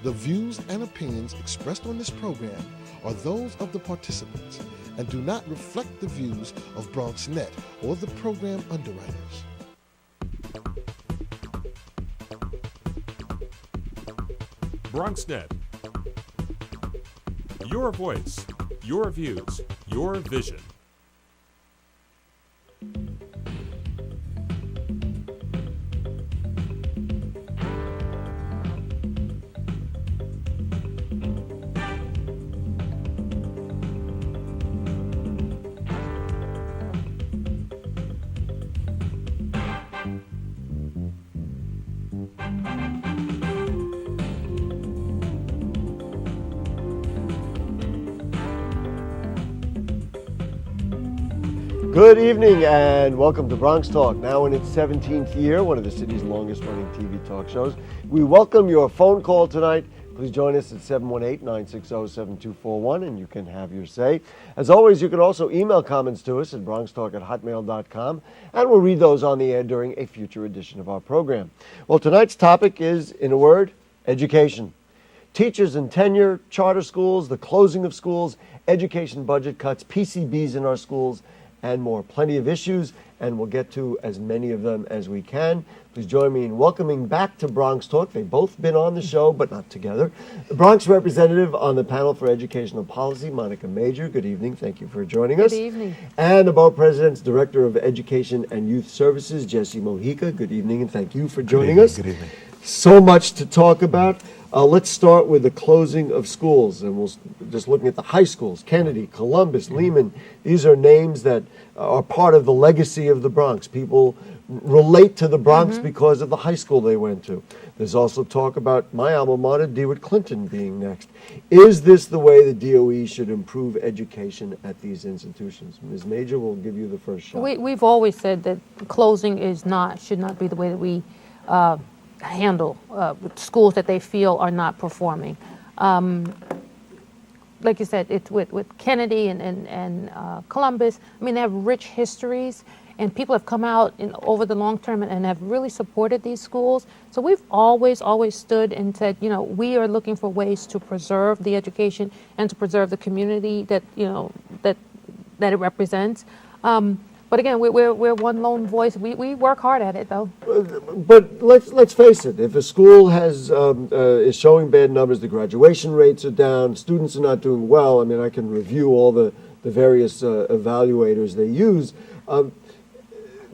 The views and opinions expressed on this program are those of the participants and do not reflect the views of BronxNet or the program underwriters. BronxNet. Your voice, your views, your vision. Good evening and welcome to BronxTalk, now in its 17th year, one of the city's longest running TV talk shows. We welcome your phone call tonight. Please join us at 718-960-7241 and you can have your say. As always, you can also email comments to us at bronxtalk@hotmail.com and we'll read those on the air during a future edition of our program. Well, tonight's topic is, in a word, education. Teachers and tenure, charter schools, the closing of schools, education budget cuts, PCBs in our schools, and more. Plenty of issues, and we'll get to as many of them as we can. Please join me in welcoming back to Bronx Talk. They've both been on the show, but not together. The Bronx representative on the panel for educational policy, Monica Major. Good evening. Thank you for joining us. Good evening. And the Borough President's Director of Education and Youth Services, Jesse Mojica. Good evening, and thank you for joining us. Good evening. So much to talk about. Let's start with the closing of schools, and we'll just looking at the high schools, Kennedy, Columbus, Lehman. These are names that are part of the legacy of the Bronx. People relate to the Bronx because of the high school they went to. There's also talk about my alma mater, DeWitt Clinton, being next. Is this the way the DOE should improve education at these institutions? Ms. Major, we'll give you the first shot. We've always said that closing should not be the way that we handle schools that they feel are not performing. Like you said, it's with Kennedy and Columbus. I mean, they have rich histories, and people have come out over the long term and have really supported these schools. So we've always stood and said, you know, we are looking for ways to preserve the education and to preserve the community that, you know, that it represents. But again, we're one lone voice. We work hard at it, though. But let's face it. If a school is showing bad numbers, the graduation rates are down, students are not doing well. I mean, I can review all the various evaluators they use.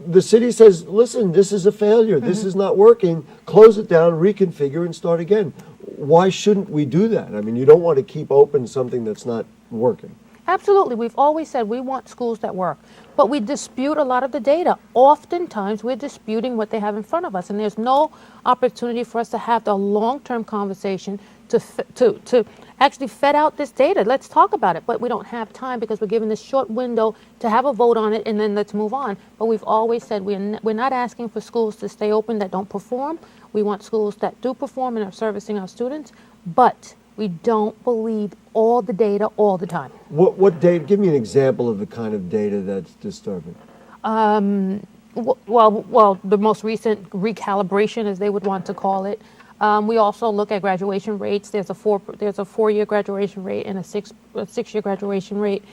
The city says, listen, this is a failure. This is not working. Close it down, reconfigure, and start again. Why shouldn't we do that? I mean, you don't want to keep open something that's not working. Absolutely. We've always said we want schools that work, but we dispute a lot of the data. Oftentimes, we're disputing what they have in front of us, and there's no opportunity for us to have the long-term conversation to actually vet out this data. Let's talk about it, but we don't have time because we're given this short window to have a vote on it, and then let's move on. But we've always said we're not asking for schools to stay open that don't perform. We want schools that do perform and are servicing our students, but we don't believe all the data all the time. What data? Give me an example of the kind of data that's disturbing. Well, the most recent recalibration, as they would want to call it. We also look at graduation rates. There's a 4-year graduation rate and a 6-year graduation rate.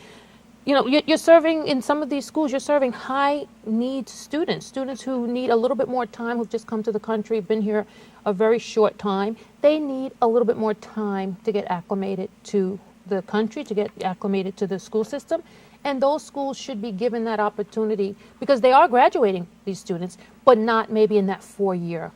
You know, you're serving in some of these schools. You're serving high need students who need a little bit more time, who've just come to the country, been here a very short time. They need a little bit more time to get acclimated to the country, to get acclimated to the school system. And those schools should be given that opportunity because they are graduating these students, but not maybe in that 4-year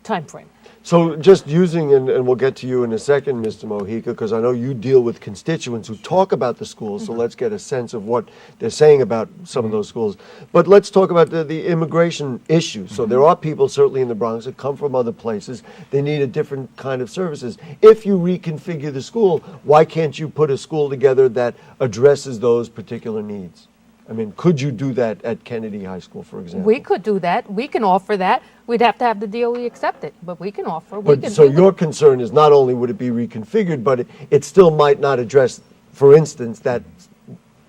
time frame. So just using, and we'll get to you in a second, Mr. Mojica, because I know you deal with constituents who talk about the schools, so let's get a sense of what they're saying about some of those schools. But let's talk about the immigration issue. So there are people certainly in the Bronx that come from other places. They need a different kind of services. If you reconfigure the school, why can't you put a school together that addresses those particular needs? I mean, could you do that at Kennedy High School, for example? We could do that. We can offer that. We'd have to have the DOE accept it, but we can offer. So your concern is not only would it be reconfigured, but it still might not address, for instance, that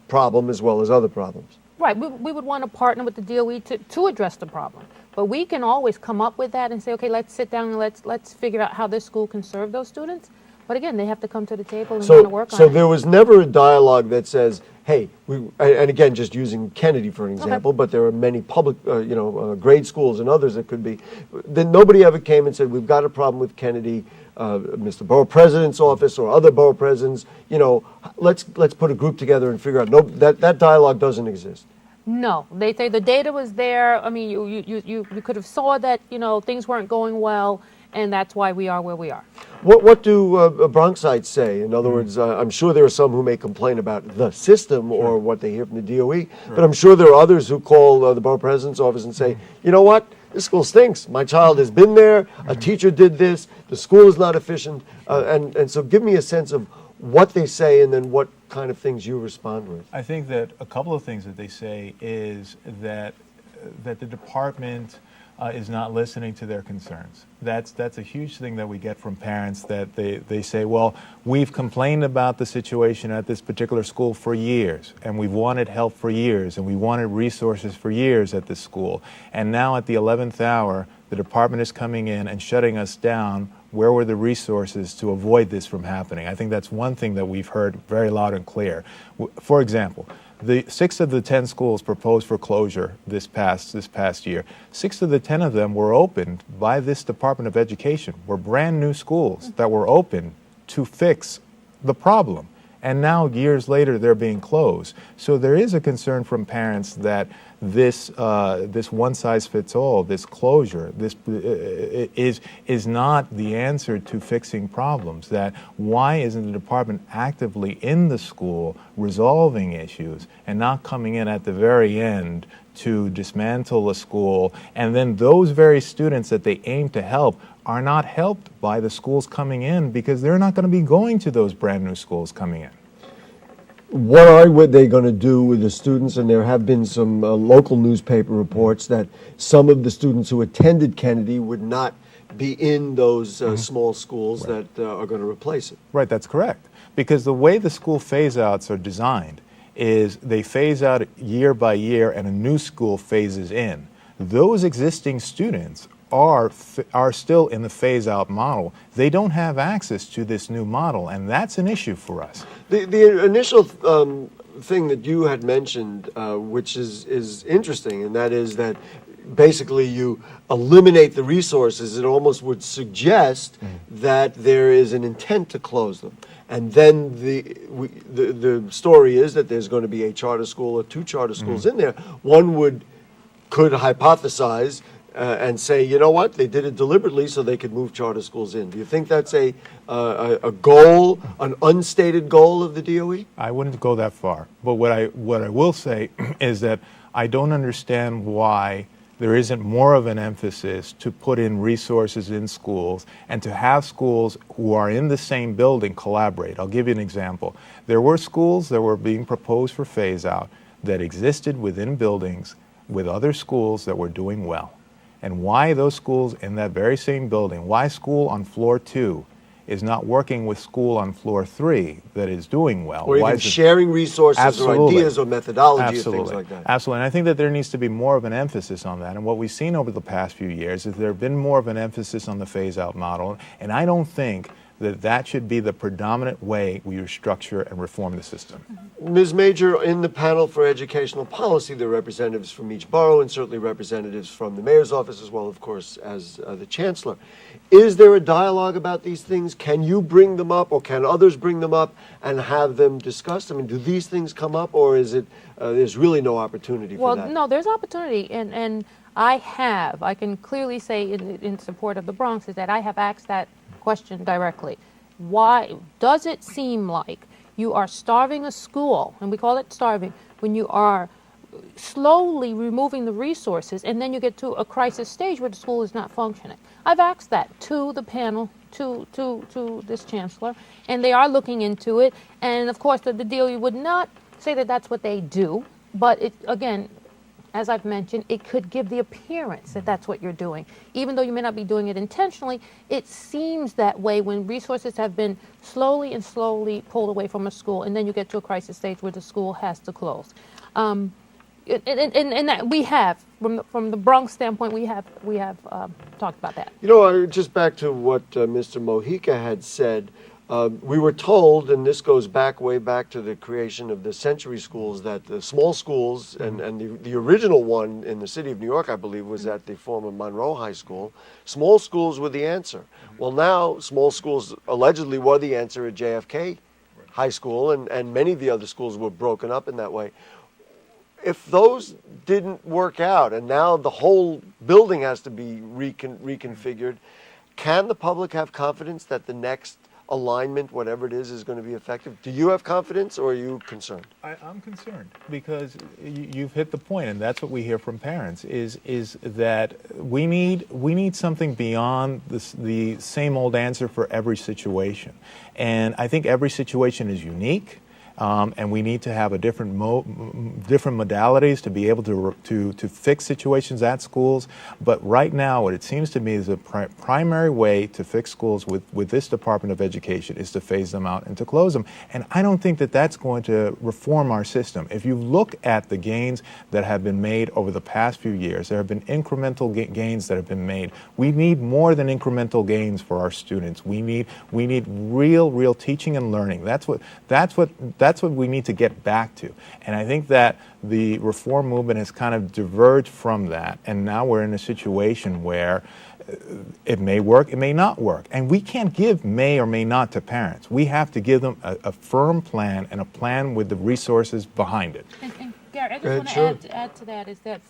problem as well as other problems. Right. We would want to partner with the DOE to address the problem. But we can always come up with that and say, okay, let's sit down and let's figure out how this school can serve those students. But again, they have to come to the table and want to work on So it. there was never a dialogue that says, hey, and again, just using Kennedy for an example, but there are many public, grade schools and others that could be. Then nobody ever came and said, we've got a problem with Kennedy, Mr. Borough President's office or other borough presidents. Let's put a group together and figure out. No, that dialogue doesn't exist. No, they say the data was there. I mean, you could have saw that things weren't going well, and that's why we are where we are. What do Bronxites say? In other words, I'm sure there are some who may complain about the system or what they hear from the DOE, but I'm sure there are others who call the borough president's office and say, you know what, this school stinks. My child has been there. A teacher did this. The school is not efficient. And so give me a sense of what they say and then what kind of things you respond with. I think that a couple of things that they say is that the department is not listening to their concerns. That's a huge thing that we get from parents, that they say, well, we've complained about the situation at this particular school for years, and we've wanted help for years, and we wanted resources for years at this school. And now at the 11th hour, the department is coming in and shutting us down. Where were the resources to avoid this from happening? I think that's one thing that we've heard very loud and clear. For example, the 6 of the 10 schools proposed for closure this past year, 6 of the 10 of them were opened by this Department of Education, were brand new schools that were opened to fix the problem. And now, years later, they're being closed. So there is a concern from parents that this one-size-fits-all, this closure, this is not the answer to fixing problems. That why isn't the department actively in the school resolving issues and not coming in at the very end to dismantle a school, and then those very students that they aim to help are not helped by the schools coming in because they're not going to be going to those brand new schools coming in. What are they going to do with the students? And there have been some local newspaper reports that some of the students who attended Kennedy would not be in those small schools that are going to replace it. Right, that's correct. Because the way the school phase-outs are designed is they phase out year by year and a new school phases in. Those existing students are still in the phase-out model. They don't have access to this new model, and that's an issue for us. The initial thing that you had mentioned, which is interesting, and that is that basically you eliminate the resources. It almost would suggest that there is an intent to close them. And then the story is that there's going to be a charter school or 2 charter schools in there. One could hypothesize and say, you know what, they did it deliberately so they could move charter schools in. Do you think that's a goal, an unstated goal of the DOE? I wouldn't go that far. But what I will say is that I don't understand why there isn't more of an emphasis to put in resources in schools and to have schools who are in the same building collaborate. I'll give you an example. There were schools that were being proposed for phase-out that existed within buildings with other schools that were doing well. And why those schools in that very same building, why school on floor 2 is not working with school on floor 3 that is doing well. Or even sharing resources or ideas or methodology or things like that. Absolutely. And I think that there needs to be more of an emphasis on that. And what we've seen over the past few years is there have been more of an emphasis on the phase-out model. And I don't think that should be the predominant way we restructure and reform the system. Ms. Major, in the panel for educational policy, there are representatives from each borough and certainly representatives from the mayor's office as well, of course, as the chancellor. Is there a dialogue about these things? Can you bring them up or can others bring them up and have them discussed? I mean, do these things come up or is it there's really no opportunity for that? Well, no, there's opportunity. And I can clearly say in support of the Bronx is that I have asked that question directly. Why does it seem like you are starving a school, and we call it starving, when you are slowly removing the resources and then you get to a crisis stage where the school is not functioning? I've asked that to the panel, to this chancellor, and they are looking into it. And of course, the DOE would not say that that's what they do, but it, again, as I've mentioned, it could give the appearance that that's what you're doing. Even though you may not be doing it intentionally, it seems that way when resources have been slowly pulled away from a school, and then you get to a crisis stage where the school has to close. And that we from the Bronx standpoint, we have talked about that. You know, just back to what Mr. Mojica had said, we were told, and this goes back way back to the creation of the Century Schools, that the small schools, and the original one in the city of New York, I believe, was at the former Monroe High School. Small schools were the answer. Well, now small schools allegedly were the answer at JFK High School, and many of the other schools were broken up in that way. If those didn't work out, and now the whole building has to be reconfigured, can the public have confidence that the next alignment, whatever it is going to be effective? Do you have confidence, or are you concerned? I'm concerned because you've hit the point, and that's what we hear from parents, is that we need something beyond the same old answer for every situation. And I think every situation is unique. And we need to have a different modalities to be able to fix situations at schools. But right now, what it seems to me is a primary way to fix schools with this Department of Education is to phase them out and to close them. And I don't think that that's going to reform our system. If you look at the gains that have been made over the past few years, there have been incremental gains that have been made. We need more than incremental gains for our students. We need real teaching and learning. That's what we need to get back to. And I think that the reform movement has kind of diverged from that. And now we're in a situation where it may work, it may not work. And we can't give may or may not to parents. We have to give them a firm plan and a plan with the resources behind it. And Gary, I just want to add to that is that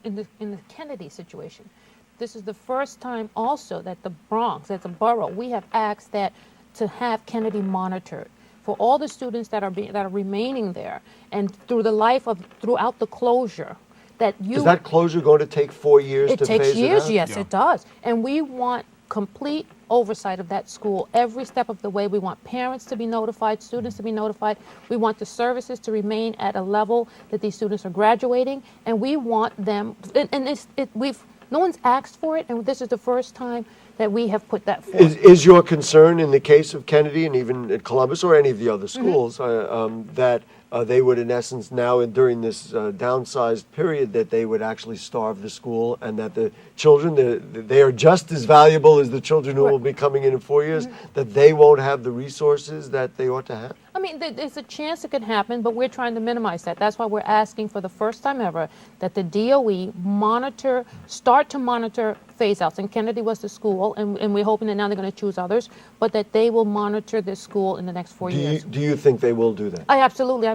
in the Kennedy situation, this is the first time also that the Bronx, as a borough, we have asked that to have Kennedy monitored for all the students that are remaining there, and throughout the closure. Is that closure going to take 4 years to phase it out? It takes years, yes, it does. And we want complete oversight of that school every step of the way. We want parents to be notified, students to be notified. We want the services to remain at a level that these students are graduating, and we want them. No one's asked for it, and this is the first time that we have put that forward. Is your concern in the case of Kennedy and even at Columbus or any of the other schools that they would, in essence, now during this downsized period, that they would actually starve the school, and that the children, they are just as valuable as the children who will be coming in 4 years, that they won't have the resources that they ought to have? I mean, there's a chance it could happen, but we're trying to minimize that. That's why we're asking for the first time ever that the DOE start to monitor phase-outs. And Kennedy was the school, and we're hoping that now they're going to choose others, but that they will monitor this school in the next 4 years. Do you think they will do that? Absolutely.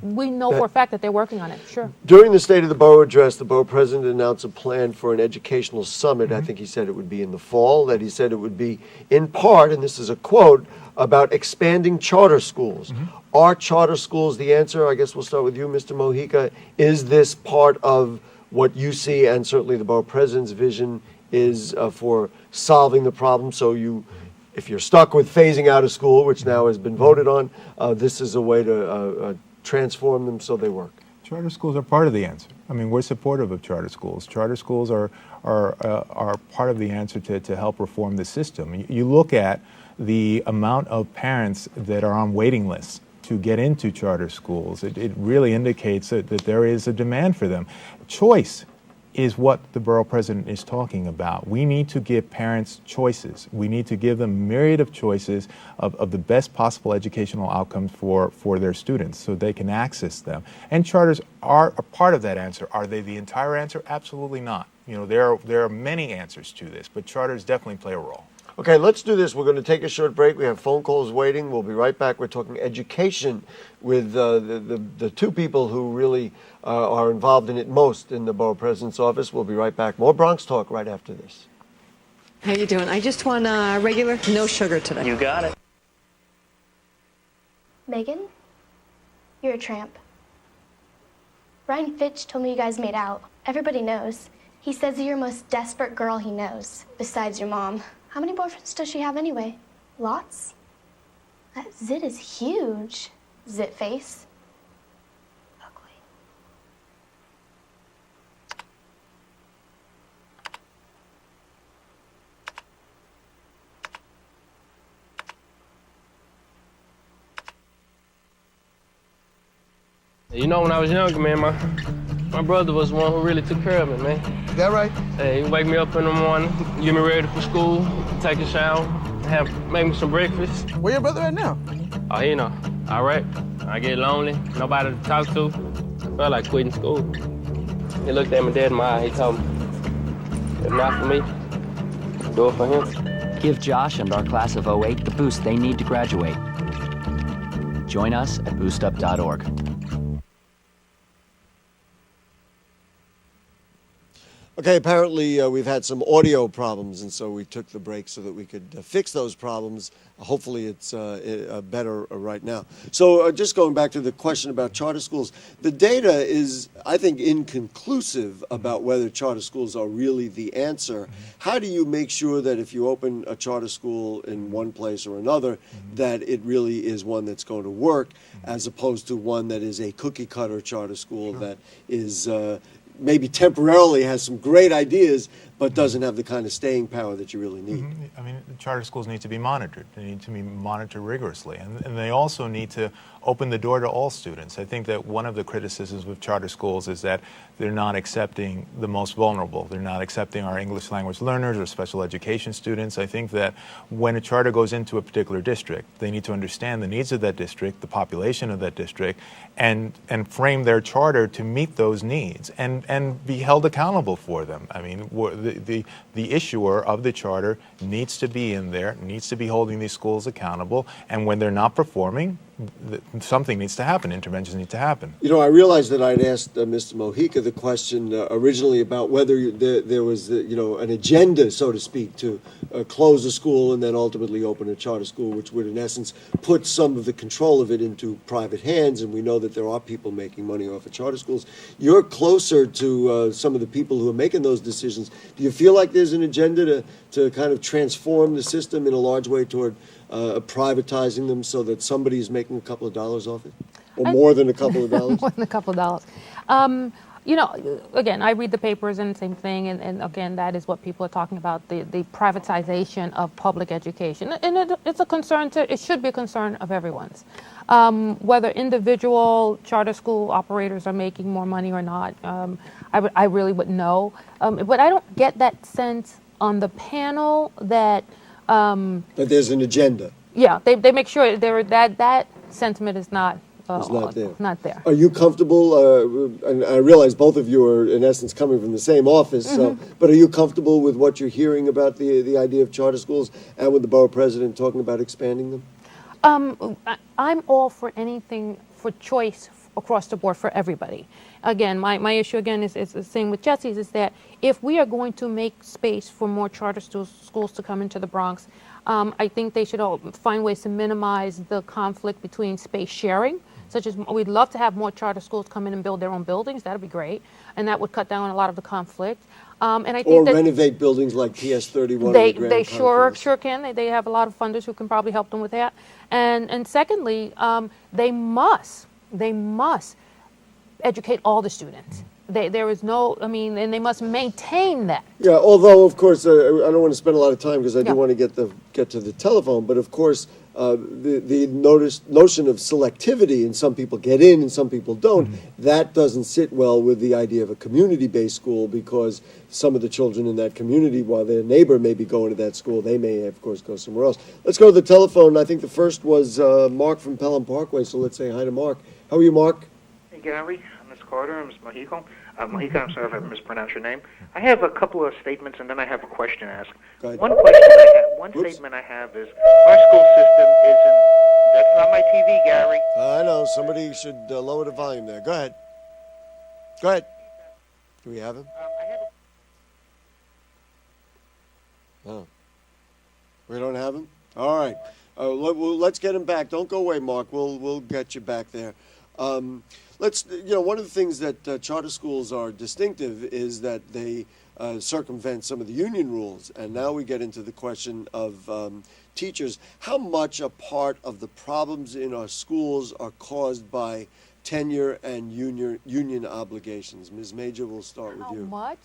We know for a fact that they're working on it, sure. During the State of the Borough address, the borough president announced a plan for an educational summit. I think he said it would be in the fall, that he said it would be in part, and this is a quote, about expanding charter schools. Are charter schools the answer? I guess we'll start with you, Mr. Mojica. Is this part of what you see, and certainly the borough president's vision is for solving the problem? So if you're stuck with phasing out a school, which now has been voted on, this is a way to transform them so they work. Charter schools are part of the answer. I mean, we're supportive of charter schools. Charter schools are part of the answer to help reform the system. You look at the amount of parents that are on waiting lists to get into charter schools. It really indicates that there is a demand for them. Choice is what the borough president is talking about. We need to give parents choices. We need to give them a myriad of choices of the best possible educational outcomes for their students so they can access them. And charters are a part of that answer. Are they the entire answer? Absolutely not. You know, there are many answers to this, but charters definitely play a role. Okay, let's do this. We're going to take a short break. We have phone calls waiting. We'll be right back. We're talking education with the two people who really are involved in it most in the borough president's office. We'll be right back. More Bronx Talk right after this. How you doing? I just want regular, no sugar today. You got it. Megan, you're a tramp. Ryan Fitch told me you guys made out. Everybody knows. He says you're the most desperate girl he knows, besides your mom. How many boyfriends does she have anyway? Lots? That zit is huge. Zit face. Ugly. You know, when I was younger, man, My brother was the one who really took care of me, man. Is that right? Hey, he wake me up in the morning, get me ready for school, take a shower, make me some breakfast. Where your brother at now? Oh, you know, all right. I get lonely, nobody to talk to. I felt like quitting school. He looked at me dead in my eye. He told me, if not for me, do it for him. Give Josh and our class of '08 the boost they need to graduate. Join us at boostup.org. Okay, apparently we've had some audio problems, and so we took the break so that we could fix those problems. Hopefully it's better right now. So just going back to the question about charter schools, the data is, I think, inconclusive about whether charter schools are really the answer. How do you make sure that if you open a charter school in one place or another, that it really is one that's going to work, as opposed to one that is a cookie-cutter charter school that is maybe temporarily has some great ideas, but doesn't have the kind of staying power that you really need? I mean, the charter schools need to be monitored. They need to be monitored rigorously. And they also need to open the door to all students. I think that one of the criticisms with charter schools is that they're not accepting the most vulnerable. They're not accepting our English language learners or special education students. I think that when a charter goes into a particular district, they need to understand the needs of that district, the population of that district, and frame their charter to meet those needs and be held accountable for them. I mean, the issuer of the charter needs to be in there, needs to be holding these schools accountable, and when they're not performing, something needs to happen. Interventions need to happen. You know, I realized that I'd asked Mr. Mojica the question originally about whether there was, an agenda, so to speak, to close a school and then ultimately open a charter school, which would, in essence, put some of the control of it into private hands. And we know that there are people making money off of charter schools. You're closer to some of the people who are making those decisions. Do you feel like there's an agenda to kind of transform the system in a large way toward privatizing them so that somebody's making a couple of dollars off it? Or more than a couple of dollars? More than a couple of dollars. Again, I read the papers and same thing, and again, that is what people are talking about, the privatization of public education. And it's a concern it should be a concern of everyone's. Whether individual charter school operators are making more money or not, I really wouldn't know. But I don't get that sense on the panel that there's an agenda. Yeah, they make sure that sentiment is not there. Not there. Are you comfortable, and I realize both of you are in essence coming from the same office, but are you comfortable with what you're hearing about the idea of charter schools and with the borough president talking about expanding them? I'm all for anything for choice across the board for everybody. Again, my issue again is the same with Jesse's, is that if we are going to make space for more charter schools to come into the Bronx, I think they should all find ways to minimize the conflict between space sharing, such as we'd love to have more charter schools come in and build their own buildings. That would be great, and that would cut down a lot of the conflict. And I think renovate buildings like PS 31. They sure can. They have a lot of funders who can probably help them with that. And secondly, they must educate all the students. There is and they must maintain that. Yeah, although of course I don't want to spend a lot of time because I do want to get to the telephone. But of course, the notion of selectivity, and some people get in and some people don't, that doesn't sit well with the idea of a community-based school, because some of the children in that community, while their neighbor may be going to that school, they may, of course, go somewhere else. Let's go to the telephone. I think the first was Mark from Pelham Parkway, so let's say hi to Mark. How are you, Mark? Hey, Gary, Ms. Carter, Ms. Mojica. Mojica, I'm sorry if I mispronounced your name. I have a couple of statements, and then I have a question to ask. One statement I have is, our school system isn't... That's not my TV, Gary. I know. Somebody should lower the volume there. Go ahead. Do we have him? Oh. We don't have him? All right. Let's get him back. Don't go away, Mark. We'll get you back there. One of the things that charter schools are distinctive is that they circumvent some of the union rules. And now we get into the question of teachers. How much a part of the problems in our schools are caused by tenure and union obligations. Ms. Major, we'll start with How you. much?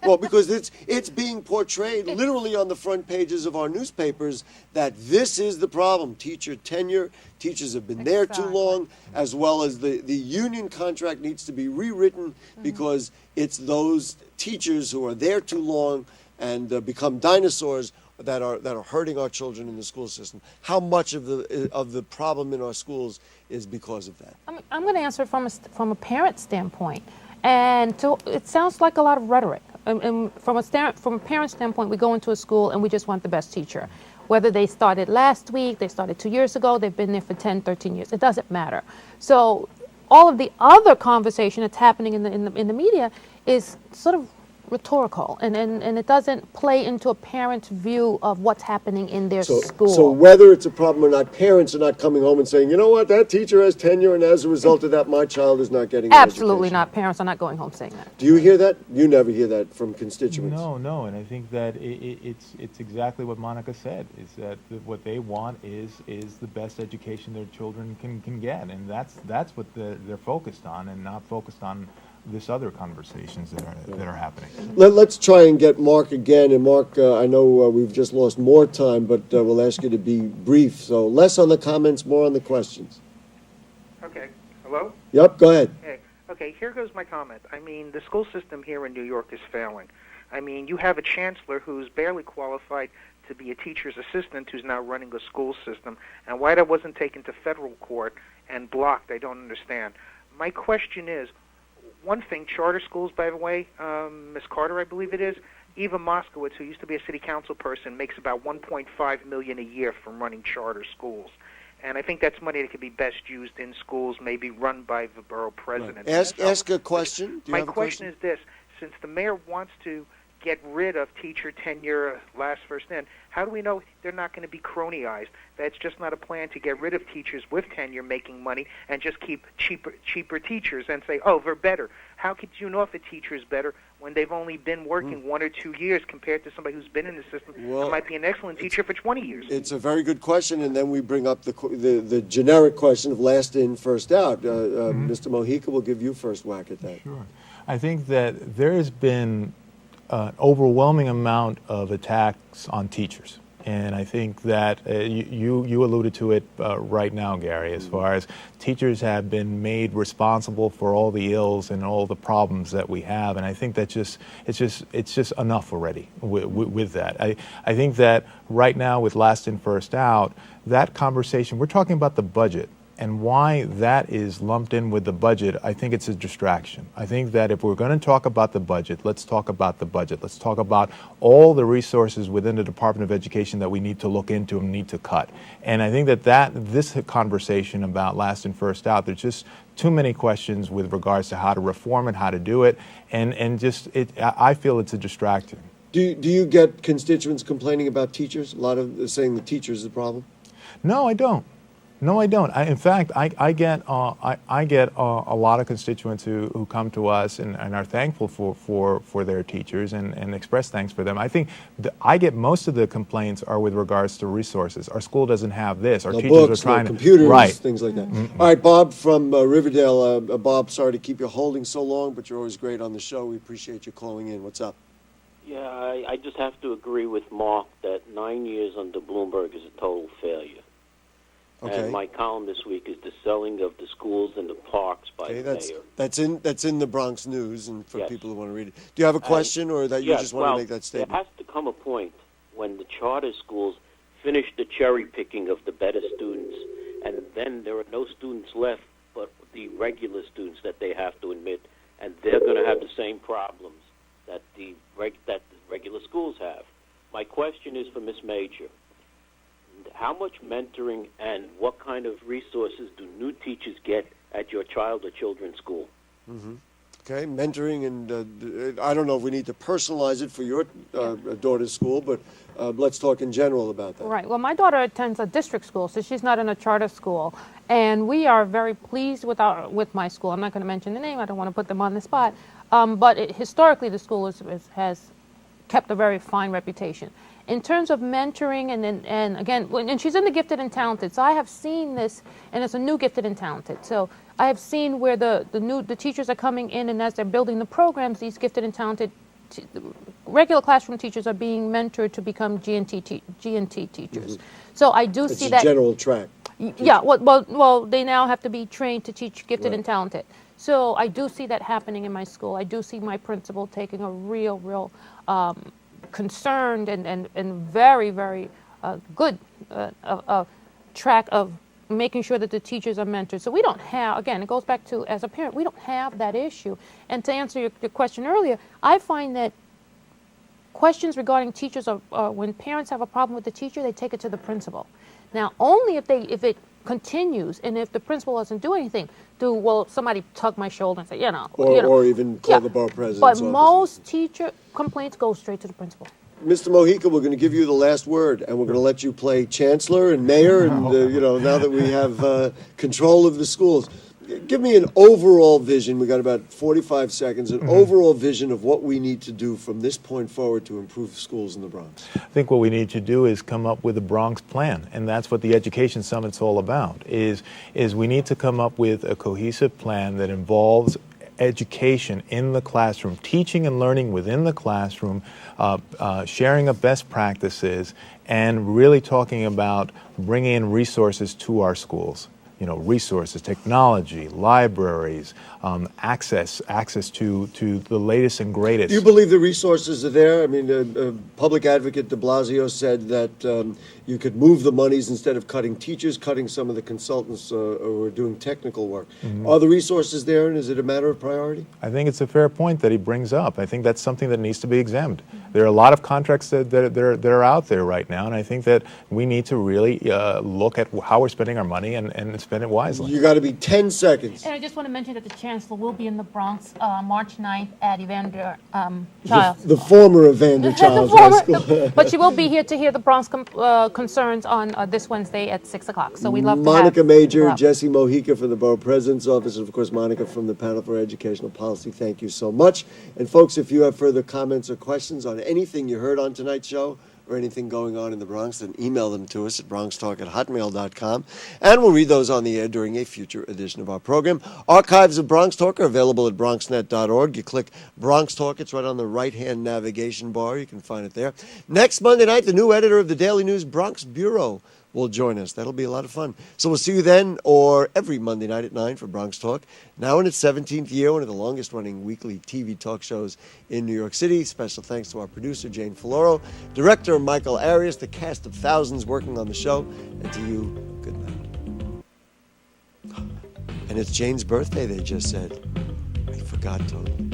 Well, because it's being portrayed literally on the front pages of our newspapers that this is the problem. Teacher tenure, teachers have been there too long, as well as the union contract needs to be rewritten because it's those teachers who are there too long and become dinosaurs that are hurting our children in the school system. How much of the problem in our schools is because of that? I'm going to answer it from a parent standpoint, and it sounds like a lot of rhetoric. And from a parent standpoint, we go into a school and we just want the best teacher. Whether they started last week, they started 2 years ago, they've been there for 10, 13 years. It doesn't matter. So all of the other conversation that's happening in the media is sort of rhetorical, and it doesn't play into a parent's view of what's happening in their school. So whether it's a problem or not, parents are not coming home and saying, you know what, that teacher has tenure, and as a result of that, my child is not getting an Absolutely education. not. Parents are not going home saying that. Do you hear that? You never hear that from constituents. No, and I think that it's exactly what Monica said, is that what they want is the best education their children can get, and that's what they're focused on, and not focused on this other conversations that are happening. Let's try and get Mark again. And Mark, I know we've just lost more time, but we'll ask you to be brief. So less on the comments, more on the questions. Okay. Hello? Yep, go ahead. Okay, here goes my comment. I mean, the school system here in New York is failing. I mean, you have a chancellor who's barely qualified to be a teacher's assistant who's now running a school system. And why that wasn't taken to federal court and blocked, I don't understand. My question is, one thing, charter schools, by the way, Ms. Carter, I believe it is, Eva Moskowitz, who used to be a city council person, makes about $1.5 million a year from running charter schools. And I think that's money that could be best used in schools, maybe run by the borough president. Right. Ask a question. My question is this. Since the mayor wants to get rid of teacher tenure last first in, how do we know they're not going to be cronyized? That's just not a plan to get rid of teachers with tenure making money and just keep cheaper teachers and say, oh, they're better. How could you know if a teacher is better when they've only been working 1 or 2 years compared to somebody who's been in the system and might be an excellent teacher for 20 years? It's a very good question, and then we bring up the generic question of last in, first out. Mr. Mojica, will give you first whack at that. Sure. I think that there has been an overwhelming amount of attacks on teachers. And I think that you alluded to it right now, Gary, as far as teachers have been made responsible for all the ills and all the problems that we have. And I think that it's just enough already with that. I think that right now with last in, first out, that conversation, we're talking about the budget. And why that is lumped in with the budget, I think it's a distraction. I think that if we're going to talk about the budget, let's talk about the budget. Let's talk about all the resources within the Department of Education that we need to look into and need to cut. And I think that this conversation about last in, first out, there's just too many questions with regards to how to reform it, how to do it, and I feel it's a distraction. Do you get constituents complaining about teachers? A lot of saying the teachers is the problem? No, I don't. No, I don't. In fact, I get a lot of constituents who come to us and are thankful for their teachers and express thanks for them. I think I get most of the complaints are with regards to resources. Our school doesn't have this. Our teachers books, are trying computers, right. Things like that. All right, Bob from Riverdale. Bob, sorry to keep you holding so long, but you're always great on the show. We appreciate you calling in. What's up? Yeah, I just have to agree with Mark that 9 years under Bloomberg is a total failure. Okay. And my column this week is the selling of the schools and the parks by the mayor. That's in the Bronx News, and for Yes. people who want to read it. Do you have a question, or that you just want to make that statement? There has to come a point when the charter schools finish the cherry picking of the better students, and then there are no students left but the regular students that they have to admit, and they're going to have the same problems that the regular schools have. My question is for Ms. Major. How much mentoring and what kind of resources do new teachers get at your child or children's school? Mm-hmm. Okay, mentoring, and I don't know if we need to personalize it for your daughter's school, but let's talk in general about that. Right. Well, my daughter attends a district school, so she's not in a charter school. And we are very pleased with my school. I'm not going to mention the name. I don't want to put them on the spot. But historically, the school has kept a very fine reputation. In terms of mentoring, and again, and she's in the gifted and talented, so I have seen this, and it's a new gifted and talented. So I have seen where the teachers are coming in, and as they're building the programs, these gifted and talented regular classroom teachers are being mentored to become G&T teachers. So I do see that. It's a general track. Yeah, well, they now have to be trained to teach gifted and talented. So I do see that happening in my school. I do see my principal taking a real concerned and very, very good track of making sure that the teachers are mentored. So we don't have, again, it goes back to, as a parent, we don't have that issue. And to answer your question earlier, I find that questions regarding teachers are when parents have a problem with the teacher, they take it to the principal. Now, only if it continues and if the principal doesn't do anything, somebody tug my shoulder and say, or even call the borough president's office. But most teacher complaints go straight to the principal. Mr. Mojica, we're going to give you the last word, and we're going to let you play chancellor and mayor, and now that we have control of the schools. Give me an overall vision. We got about 45 seconds. An overall vision of what we need to do from this point forward to improve schools in the Bronx. I think what we need to do is come up with a Bronx plan, and that's what the Education Summit's all about. Is we need to come up with a cohesive plan that involves education in the classroom, teaching and learning within the classroom, sharing of best practices, and really talking about bringing in resources to our schools. Resources, technology, libraries, access to the latest and greatest. Do you believe the resources are there? I mean, Public Advocate de Blasio said that you could move the monies instead of cutting teachers, cutting some of the consultants who are doing technical work. Are the resources there, and is it a matter of priority? I think it's a fair point that he brings up. I think that's something that needs to be examined. There are a lot of contracts that are out there right now, and I think that we need to really look at how we're spending our money and spend it wisely. You got to be 10 seconds. And I just want to mention that the Chancellor will be in the Bronx March 9th at Evander Childs. The former Evander Childs High School. But she will be here to hear the Bronx concerns on this Wednesday at 6 o'clock. So we'd love to Monica have Major, her. Jesse Mojica from the Borough President's Office, and of course Monica from the Panel for Educational Policy. Thank you so much. And folks, if you have further comments or questions on anything you heard on tonight's show, or anything going on in the Bronx, then email them to us at BronxTalk@hotmail.com, and we'll read those on the air during a future edition of our program. Archives of Bronx Talk are available at BronxNet.org. You click Bronx Talk, it's right on the right-hand navigation bar. You can find it there. Next Monday night, the new editor of the Daily News Bronx Bureau will join us. That'll be a lot of fun. So we'll see you then, or every Monday night at 9 for Bronx Talk. Now in its 17th year, one of the longest-running weekly TV talk shows in New York City. Special thanks to our producer, Jane Filoro, director Michael Arias, the cast of thousands working on the show, and to you, good night. And it's Jane's birthday, they just said. I forgot totally.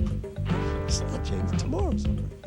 It's not Jane's, tomorrow's her birthday.